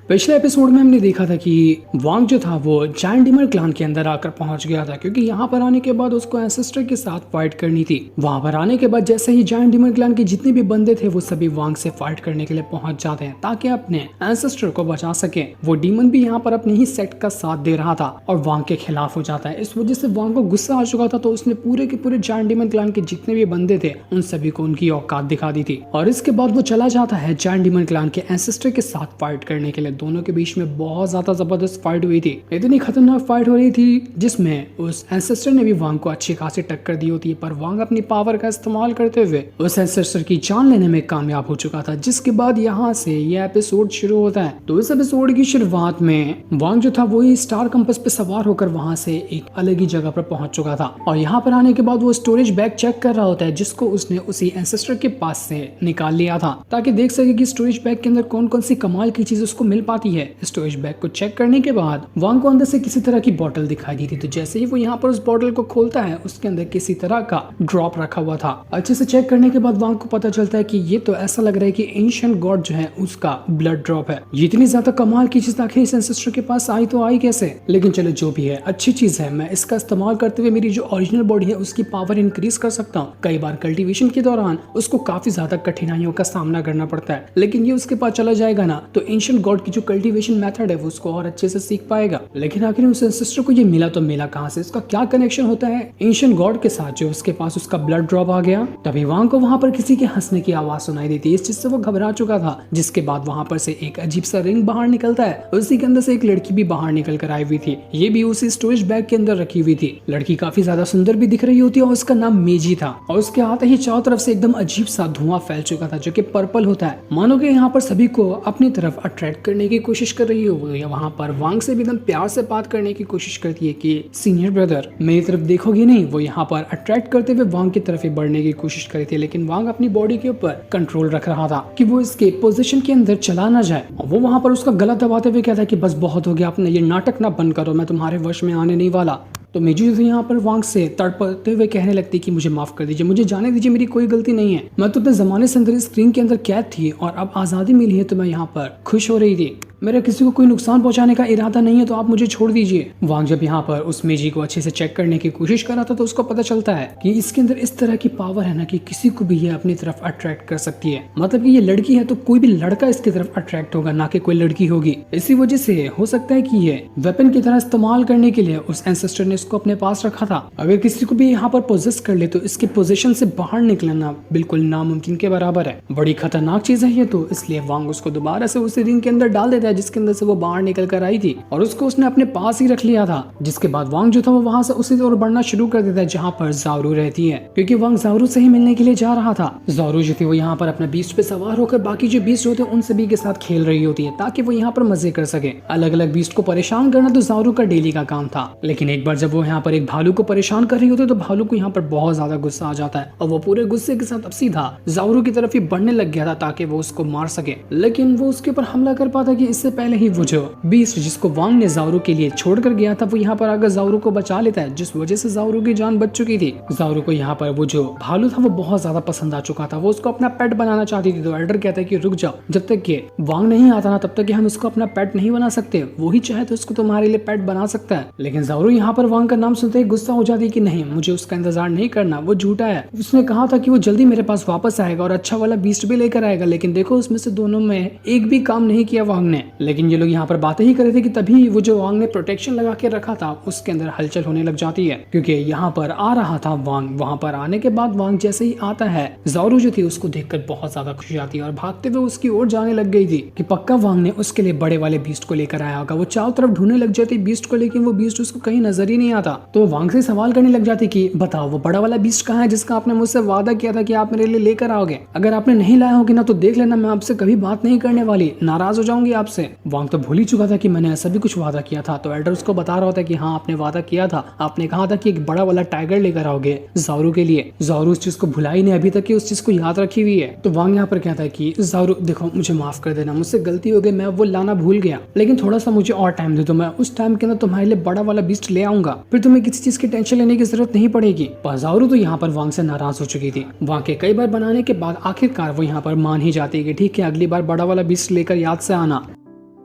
पिछले एपिसोड में हमने देखा था कि वांग जो था वो जायंट डीमन क्लान के अंदर आकर पहुंच गया था, क्योंकि यहाँ पर आने के बाद उसको एंसेस्टर के साथ फाइट करनी थी। वहां पर आने के बाद जैसे ही जायंट डीमन क्लान के जितने भी बंदे थे वो सभी वांग से फाइट करने के लिए पहुंच जाते हैं ताकि अपने एंसेस्टर को बचा सके। वो डीमन भी यहाँ पर अपने ही सेट का साथ दे रहा था और वांग के खिलाफ हो जाता है। इस वजह से वांग को गुस्सा आ चुका था, तो उसने पूरे के पूरे जायंट डीमन क्लान के जितने भी बंदे थे उन सभी को उनकी औकात दिखा दी थी। और इसके बाद वो चला जाता है जायंट डीमन क्लान के एंसेस्टर के साथ फाइट करने के लिए। दोनों के बीच में बहुत ज्यादा जबरदस्त फाइट हुई थी, इतनी खतरनाक फाइट हो रही थी जिसमें उस एंसेस्टर ने भी वांग को अच्छी खासी टक्कर दी होती है, पर वांग अपनी पावर का इस्तेमाल करते हुए उस एंसेस्टर की जान लेने में कामयाब हो चुका था। जिसके बाद यहाँ से ये एपिसोड शुरू होता है। तो इस एपिसोड की शुरुआत में वांग जो था वही स्टार कंपास पे सवार होकर वहां से एक अलग ही जगह पर पहुंच चुका था और यहाँ पर आने के बाद वो स्टोरेज बैग चेक कर रहा होता है, जिसको उसने उसी एंसेस्टर के पास से निकाल लिया था ताकि देख सके कि स्टोरेज बैग के अंदर कौन कौन सी कमाल की चीज उसको मिल पाती है। स्टोरेज बैग को चेक करने के बाद वांग को अंदर से किसी तरह की बोतल दिखाई दी थी, तो जैसे ही वो यहाँ पर उस बोतल को खोलता है उसके अंदर किसी तरह का ड्रॉप रखा हुआ था। अच्छे से चेक करने के बाद वांग को पता चलता है कि ये तो ऐसा लग रहा है कि एंशिएंट गॉड जो है उसका ब्लड ड्रॉप है। ये इतनी ज्यादा कमाल की चीज आखिर इस एंसेस्टर के पास आई तो आई कैसे, लेकिन चलो जो भी है अच्छी चीज है। मैं इसका इस्तेमाल करते हुए मेरी जो ओरिजिनल बॉडी है उसकी पावर इंक्रीज कर सकता हूँ। कई बार कल्टीवेशन के दौरान उसको काफी ज्यादा कठिनाइयों का सामना करना पड़ता है, लेकिन ये उसके पास चला जाएगा ना तो एंशिएंट गॉड की जो कल्टीवेशन मेथड है वो उसको और अच्छे से सीख पाएगा। लेकिन आखिर उस एंसेस्टर को ये मिला तो मिला कहां से, इसका क्या कनेक्शन होता है एंशिएंट गॉड के साथ जो उसके पास उसका ब्लड ड्रॉप आ गया। तभी वांग को वहां पर किसी के हंसने की आवाज सुनाई देती है, इस चीज से वो घबरा चुका था। जिसके बाद वहां पर से एक अजीब सा रिंग बाहर निकलता है, उसी के अंदर से एक लड़की भी बाहर निकल कर आई हुई थी। ये भी उसी स्टोरेज बैग के अंदर रखी हुई थी। लड़की काफी ज्यादा सुंदर भी दिख रही होती है और उसका नाम मेजी था और उसके आते ही चारों तरफ से एकदम अजीब सा धुआं फैल चुका था जो कि पर्पल होता है, मानो कि यहाँ पर सभी को अपनी तरफ अट्रैक्ट करने की कोशिश कर रही हो। वहां पर वांग से भी एकदम प्यार से बात करने की कोशिश करती है कि सीनियर ब्रदर मेरी तरफ देखोगे नहीं। वो यहाँ पर अट्रैक्ट करते हुए वांग की तरफ ही बढ़ने की कोशिश करी थी, लेकिन वांग अपनी बॉडी के ऊपर कंट्रोल रख रहा था कि वो इसके पोजीशन के अंदर चला ना जाए। और वो वहां पर उसका गला दबाते हुए कहता है कि बस बहुत हो गया, आपने ये नाटक ना बंद करो, मैं तुम्हारे वश में आने नहीं वाला। तो मेजी यहाँ पर वांग से तड़पते हुए कहने लगती कि मुझे माफ कर दीजिए, मुझे जाने दीजिए, मेरी कोई गलती नहीं है। मैं तो अपने जमाने से अंदर स्क्रीन के अंदर कैद थी और अब आजादी मिली है तो मैं यहाँ पर खुश हो रही थी। मेरा किसी को कोई नुकसान पहुंचाने का इरादा नहीं है, तो आप मुझे छोड़ दीजिए। वांग जब यहाँ पर उस मेजी को अच्छे से चेक करने की कोशिश कर रहा था तो उसको पता चलता है कि इसके अंदर इस तरह की पावर है ना कि किसी को भी ये अपनी तरफ अट्रैक्ट कर सकती है। मतलब कि ये लड़की है तो कोई भी लड़का इसकी तरफ अट्रैक्ट होगा, ना कि कोई लड़की होगी। इसी वजह से हो सकता है कि ये वेपन की तरह इस्तेमाल करने के लिए उस एंसेस्टर ने इसको अपने पास रखा था। अगर किसी को भी यहाँ पर पोजेस कर ले तो इसके पोजीशन से बाहर निकलना बिल्कुल नामुमकिन के बराबर है। बड़ी खतरनाक चीज है ये, तो इसलिए वांग उसको दोबारा से उसी रिंग के अंदर डाल देता है जिसके अंदर से वो बाहर निकल कर आई थी और उसको उसने अपने पास ही रख लिया था। जिसके बाद वांग जो था वो वहां से उसी ओर बढ़ना शुरू कर देता है जहां पर ज़ारू रहती है, क्योंकि वांग ज़ारू से ही मिलने के लिए जा रहा था। ज़ारू जो थी वो यहाँ पर अपने बीस्ट पे सवार होकर बाकी जो बीस्ट होते हैं उन सभी के साथ खेल रही होती है ताकि वो यहाँ पर मजे कर सके। अलग अलग बीस्ट को परेशान करना तो ज़ारू का डेली का काम था, लेकिन एक बार जब वो यहाँ पर एक भालू को परेशान कर रही होती है तो भालू को यहाँ पर बहुत ज्यादा गुस्सा आ जाता है और वो पूरे गुस्से के साथ अब सीधा ज़ारू की तरफ ही बढ़ने लग गया था ताकि वो उसको मार सके। लेकिन वो उसके ऊपर हमला कर पाता कि इससे पहले ही वो जो बीस्ट जिसको वांग ने ज़ारू के लिए छोड़कर गया था वो यहाँ पर आकर ज़ारू को बचा लेता है, जिस वजह से ज़ारू की जान बच चुकी थी। ज़ारू को यहाँ पर वो जो भालू था वो बहुत ज्यादा पसंद आ चुका था, वो उसको अपना पेट बनाना चाहती थी। तो एल्डर कहता है कि रुक जाओ, जब तक ये वांग नहीं आता ना तब तक हम इसको अपना पेट नहीं बना सकते, वो ही चाहे तो इसको तुम्हारे लिए पेट बना सकता है। लेकिन ज़ारू यहाँ पर वांग का नाम सुनते ही गुस्सा हो जाती है कि नहीं, मुझे उसका इंतजार नहीं करना, वो झूठा है। उसने कहा था कि वो जल्दी मेरे पास वापस आएगा और अच्छा वाला बीस्ट भी लेकर आएगा, लेकिन देखो उसमें से दोनों में एक भी काम नहीं किया वांग ने। लेकिन ये लोग यहाँ पर बातें ही कर रहे थे कि तभी वो जो वांग ने प्रोटेक्शन लगा के रखा था उसके अंदर हलचल होने लग जाती है, क्योंकि यहाँ पर आ रहा था वांग। वहां पर आने के बाद वांग जैसे ही आता है ज़ारू जो थी उसको देखकर बहुत ज्यादा खुशी आती है और भागते हुए उसकी ओर जाने लग गई थी कि पक्का वांग ने उसके लिए बड़े वाले बीस्ट को लेकर आया होगा। वो चारों तरफ ढूंढने लग जाती बीस्ट को, लेकिन वो बीस्ट उसको कहीं नजर ही नहीं आता। तो वांग से सवाल करने लग जाती कि बताओ वो बड़ा वाला बीस्ट कहाँ है जिसका आपने मुझसे वादा किया था कि आप मेरे लिए लेकर आओगे। अगर आपने नहीं लाया होगी ना तो देख लेना मैं आपसे कभी बात नहीं करने वाली, नाराज हो जाऊंगी आपसे। वांग तो भूल ही चुका था कि मैंने ऐसा भी कुछ वादा किया था। तो एल्डर उसको बता रहा होता है कि हाँ आपने वादा किया था, आपने कहा था कि एक बड़ा वाला टाइगर लेकर आओगे ज़ारू के लिए। ज़ारू उस चीज को भुलाई नहीं, अभी तक उस चीज को याद रखी हुई है। तो वांग यहाँ पर कहता है कि ज़ारू देखो मुझे माफ कर देना, मुझसे गलती हो गई, मैं वो लाना भूल गया, लेकिन थोड़ा सा मुझे और टाइम दे दो, मैं उस टाइम के अंदर तुम्हारे लिए बड़ा वाला बीस्ट ले आऊंगा, फिर तुम्हें किसी चीज की टेंशन लेने की जरूरत नहीं पड़ेगी। पर ज़ारू तो यहाँ पर वांग से नाराज हो चुकी थी। वांग के कई बार बनाने के बाद आखिरकार वो यहाँ पर मान ही जाती है कि ठीक है अगली बार बड़ा वाला बीस्ट लेकर याद से आना।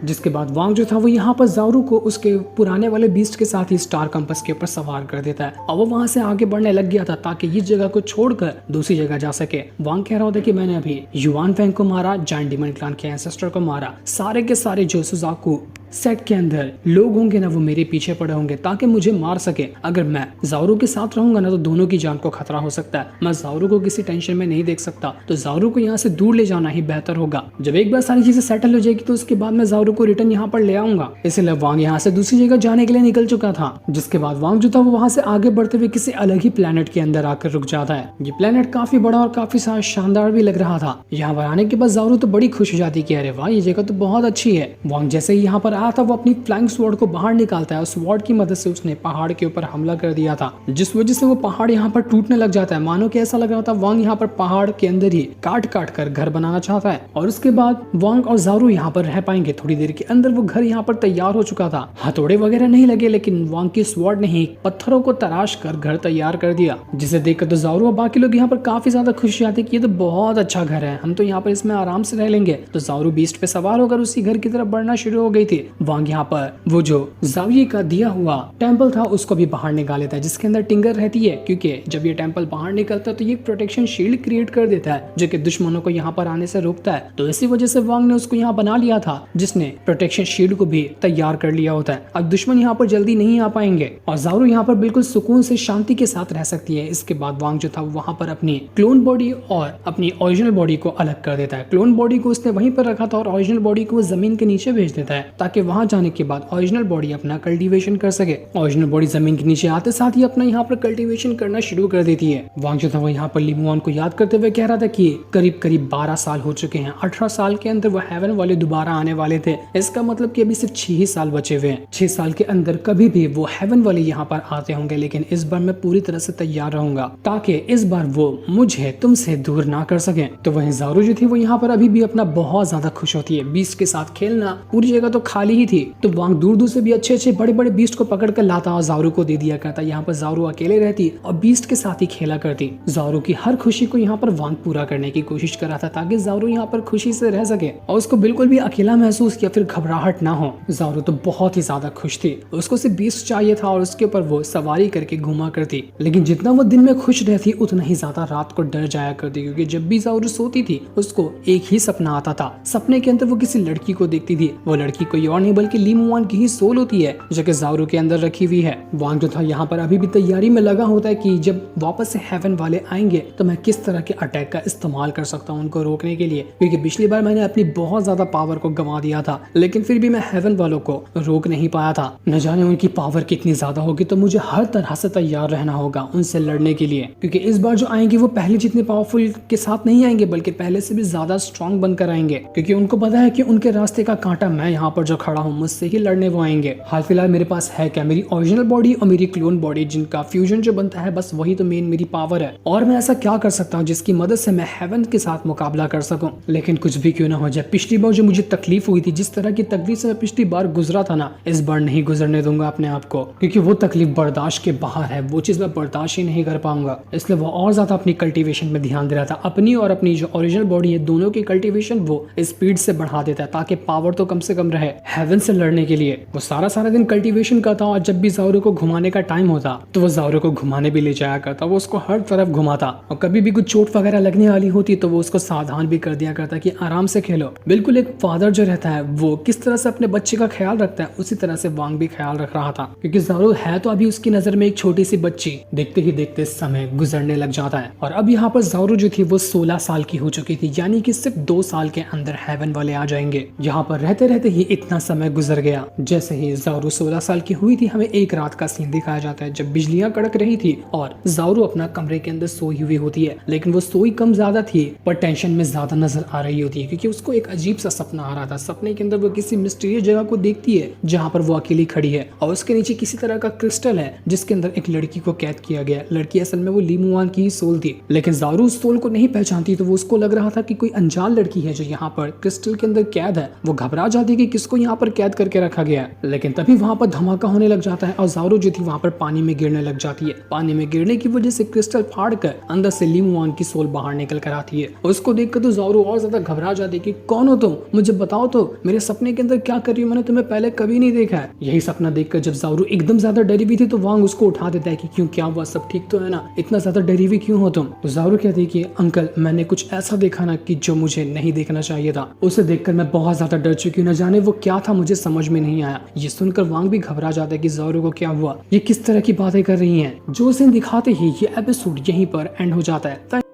जिसके बाद वांग जो था वो यहाँ पर जारू को उसके पुराने वाले बीस्ट के साथ ही स्टार कंपास के ऊपर सवार कर देता है और वो वहां से आगे बढ़ने लग गया था ताकि इस जगह को छोड़कर दूसरी जगह जा सके। वांग कह रहा होता कि मैंने अभी युआन फेंग को मारा, जायंट डीमन क्लैन के एंसेस्टर को मारा, सारे के सारे जो सुजाकू सेट के अंदर लोग होंगे ना वो मेरे पीछे पड़े होंगे ताकि मुझे मार सके। अगर मैं जारू के साथ रहूंगा ना तो दोनों की जान को खतरा हो सकता है। मैं जारू को किसी टेंशन में नहीं देख सकता, तो जारू को यहाँ से दूर ले जाना ही बेहतर होगा। जब एक बार सारी चीजें सेटल हो जाएगी तो उसके बाद मैं जारू को रिटर्न यहाँ पर ले आऊंगा। इसलिए वांग यहाँ से दूसरी जगह जाने के लिए निकल चुका था। जिसके बाद वांग जो था वो वहां से आगे बढ़ते हुए किसी अलग ही प्लेनेट के अंदर आकर रुक जाता है। ये प्लेनेट काफी बड़ा और काफी शानदार भी लग रहा था। यहाँ पर आने के बाद जारू तो बड़ी खुश हो जाती कि अरे वाह ये जगह तो बहुत अच्छी है। वांग जैसे ही यहाँ पर आया था वो अपनी स्वॉर्ड को बाहर निकालता है और स्वॉर्ड की मदद से उसने पहाड़ के ऊपर हमला कर दिया था, जिस वजह से वो पहाड़ यहाँ पर टूटने लग जाता है। मानो कि ऐसा लग रहा था वांग यहाँ पर पहाड़ के अंदर ही काट काट कर घर बनाना चाहता है और उसके बाद वांग और जारू यहाँ पर रह पाएंगे। थोड़ी देर के अंदर वो घर यहाँ पर तैयार हो चुका था। हथौड़े वगैरह नहीं लगे लेकिन वांग की स्वॉर्ड ने ही पत्थरों को तराश कर घर तैयार कर दिया, जिसे देखकर तो जारू और बाकी लोग यहाँ पर काफी ज्यादा खुश जाते कि ये तो बहुत अच्छा घर है, हम तो यहाँ पर इसमें आराम से रह लेंगे। तो जारू बीस्ट पे सवार होकर उसी घर की तरफ बढ़ना शुरू हो गई थी। वांग यहाँ पर वो जो जाविये का दिया हुआ टेंपल था उसको भी बाहर निकाल लेता है जिसके अंदर टिंगर रहती है, क्योंकि जब ये टेंपल बाहर निकलता है तो ये प्रोटेक्शन शील्ड क्रिएट कर देता है जो कि दुश्मनों को यहाँ पर आने से रोकता है। तो इसी वजह से वांग ने उसको यहाँ बना लिया था जिसने प्रोटेक्शन शील्ड को भी तैयार कर लिया होता है। अब दुश्मन यहाँ पर जल्दी नहीं आ पाएंगे और जारू यहाँ पर बिल्कुल सुकून से शांति के साथ रह सकती है। इसके बाद वांग जो था वहां पर अपनी क्लोन बॉडी और अपनी ओरिजिनल बॉडी को अलग कर देता है। क्लोन बॉडी को उसने वहीं पर रखा था और ओरिजिनल बॉडी को जमीन के नीचे भेज देता है ताकि वहां जाने के बाद ओरिजिनल बॉडी अपना कल्टीवेशन कर सके। ओरिजिनल बॉडी जमीन के नीचे आते साथ ही अपना यहाँ पर कल्टीवेशन करना शुरू कर देती है। वांग जो था वो यहाँ पर ली मुआन को याद करते हुए कह रहा था कि करीब करीब 12 साल हो चुके हैं, 18 साल के अंदर वो हेवन वाले दोबारा आने वाले थे। इसका मतलब कि अभी सिर्फ 6 ही साल बचे हुए हैं। 6 साल के अंदर कभी भी वो हेवन वाले यहाँ पर आते होंगे, लेकिन इस बार मैं पूरी तरह से तैयार रहूंगा ताकि इस बार वो मुझे तुमसे दूर ना कर सके। तो वहीं जारू जो थी वो यहाँ पर अभी भी अपना बहुत ज्यादा खुश होती है। बीस्ट के साथ खेलना, पूरी जगह तो खाली ही थी, तो वांग दूर दूर से भी अच्छे अच्छे बड़े बड़े बीस्ट को पकड़ कर लाता और जारू को दे दिया करता। यहाँ पर जारू अकेले रहती और बीस्ट के साथ ही खेला करती। जारू की हर खुशी को यहाँ पर वांग पूरा करने की कोशिश कर रहा था ताकि जारू यहाँ पर खुशी से रह सके और उसको बिल्कुल भी अकेला महसूस या फिर घबराहट ना हो। जारू तो बहुत ही ज्यादा खुश थी, उसको सिर्फ बीस्ट चाहिए था और उसके ऊपर वो सवारी करके घुमा करती। लेकिन जितना वो दिन में खुश रहती उतना ही ज्यादा रात को डर जाया करती, क्योंकि जब भी जारू सोती थी उसको एक ही सपना आता था। सपने के अंदर वो किसी लड़की को देखती थी। वो लड़की कोई और नहीं बल्कि ली मुआन की ही सोल होती है जो कि जारू के अंदर रखी हुई है। वांग जो था यहाँ पर अभी भी तैयारी में लगा होता है कि जब वापस से हेवन वाले आएंगे तो मैं किस तरह के अटैक का इस्तेमाल कर सकता हूँ उनको रोकने के लिए, क्योंकि पिछली बार मैंने अपनी बहुत ज्यादा पावर को गंवा दिया था लेकिन फिर भी मैं हेवन वालों को रोक नहीं पाया था। न जाने उनकी पावर कितनी ज्यादा होगी, तो मुझे हर तरह से तैयार रहना होगा उनसे लड़ने के लिए, क्योंकि इस बार जो आएंगे वो पहले जितने पावरफुल के साथ नहीं आएंगे बल्कि पहले से भी ज्यादा स्ट्रॉन्ग बनकर आएंगे, क्योंकि उनको पता है कि उनके रास्ते का कांटा मैं यहाँ पर जो खड़ा हूँ मुझसे ही लड़ने वो आएंगे। हाल फिलहाल मेरे पास है क्या, मेरी ओरिजिनल बॉडी और मेरी क्लोन बॉडी जिनका फ्यूजन जो बनता है, बस वही तो मेन मेरी पावर है। और मैं ऐसा क्या कर सकता हूँ जिसकी मदद से मैं हेवन के साथ मुकाबला कर सकूं। लेकिन कुछ भी क्यों ना हो जाए, पिछली बार जो मुझे तकलीफ हुई थी, जिस तरह की तकलीफ से मैं पिछली बार गुजरा था ना, इस बार नहीं गुजरने दूंगा अपने आप को, क्योंकि वो तकलीफ बर्दाश्त के बाहर है। वो चीज मैं बर्दाश्त ही नहीं कर पाऊंगा। इसलिए वो और ज्यादा अपनी कल्टीवेशन में ध्यान दे रहा था। अपनी और अपनी जो ओरिजिनल बॉडी है दोनों की कल्टीवेशन वो स्पीड से बढ़ा देता है ताकि पावर तो कम से कम रहे हेवन से लड़ने के लिए। वो सारा दिन कल्टीवेशन करता और जब भी जारू को घुमाने का टाइम होता तो वो जारू को घुमाने भी ले जाया करता। वो उसको हर तरफ घुमाता और कभी भी कुछ चोट वगैरह लगने वाली होती तो वो उसको सावधान भी कर दिया करता कि आराम से खेलो। बिल्कुल एक फादर जो रहता है वो किस तरह से अपने बच्चे का ख्याल रखता है, उसी तरह से वांग भी ख्याल रख रहा था, क्योंकि जारू है तो अभी उसकी नजर में एक छोटी सी बच्ची। देखते ही देखते समय गुजरने लग जाता है और अब यहाँ पर जारू जो थी वो 16 साल की हो चुकी थी, यानी कि सिर्फ 2 साल के अंदर हेवन वाले आ जाएंगे। यहाँ पर रहते रहते ही इतना समय गुजर गया। जैसे ही जारू 16 साल की हुई थी, हमें एक रात का सीन दिखाया जाता है जब बिजलियां कड़क रही थी और जारू अपना कमरे के अंदर सोई हुई होती है, लेकिन वो सोई कम ज्यादा थी पर टेंशन में ज्यादा नजर आ रही होती है, क्योंकि उसको एक अजीब सा सपना आ रहा था। सपने के अंदर वो किसी मिस्टीरियस जगह को देखती है जहाँ पर वो अकेली खड़ी है और उसके नीचे किसी तरह का क्रिस्टल है जिसके अंदर एक लड़की को कैद किया गया। लड़की असल में वो ली मुआन की ही सोल थी, लेकिन जारू उस सोल को नहीं पहचानती, तो वो उसको लग रहा था कि कोई अनजान लड़की है जो यहाँ पर क्रिस्टल के अंदर कैद है। वो घबरा जाती है कि किसको यहाँ यहाँ पर कैद करके रखा गया है। लेकिन तभी वहाँ पर धमाका होने लग जाता है और ज़ारू जो थी वहाँ पर पानी में गिरने लग जाती है। पानी में गिरने की वजह से क्रिस्टल फाड़ कर अंदर से ली मुआन की सोल बाहर निकल कर आती है। उसको देखकर तो ज़ारू और ज्यादा घबरा जाती है कि कौन हो तुम, मुझे बताओ तो, मेरे सपने के अंदर क्या कर रही हो, मैंने तुम्हें पहले कभी नहीं देखा है। यही सपना देखकर जब ज़ारू एकदम ज्यादा डरी हुई थी तो वांग उसको उठा देता है कि क्यों, क्या हुआ, सब ठीक तो है ना, इतना ज्यादा डरी हुई क्यों हो तुम। तो ज़ारू कहती है कि अंकल मैंने कुछ ऐसा देखा ना कि जो मुझे नहीं देखना चाहिए था, उसे देखकर मैं बहुत ज्यादा डर चुकी हूँ, न जाने वो क्या था मुझे समझ में नहीं आया। ये सुनकर वांग भी घबरा जाता है कि ज़ारू को क्या हुआ, ये किस तरह की बातें कर रही हैं। जो सीन दिखाते ही ये एपिसोड यहीं पर एंड हो जाता है।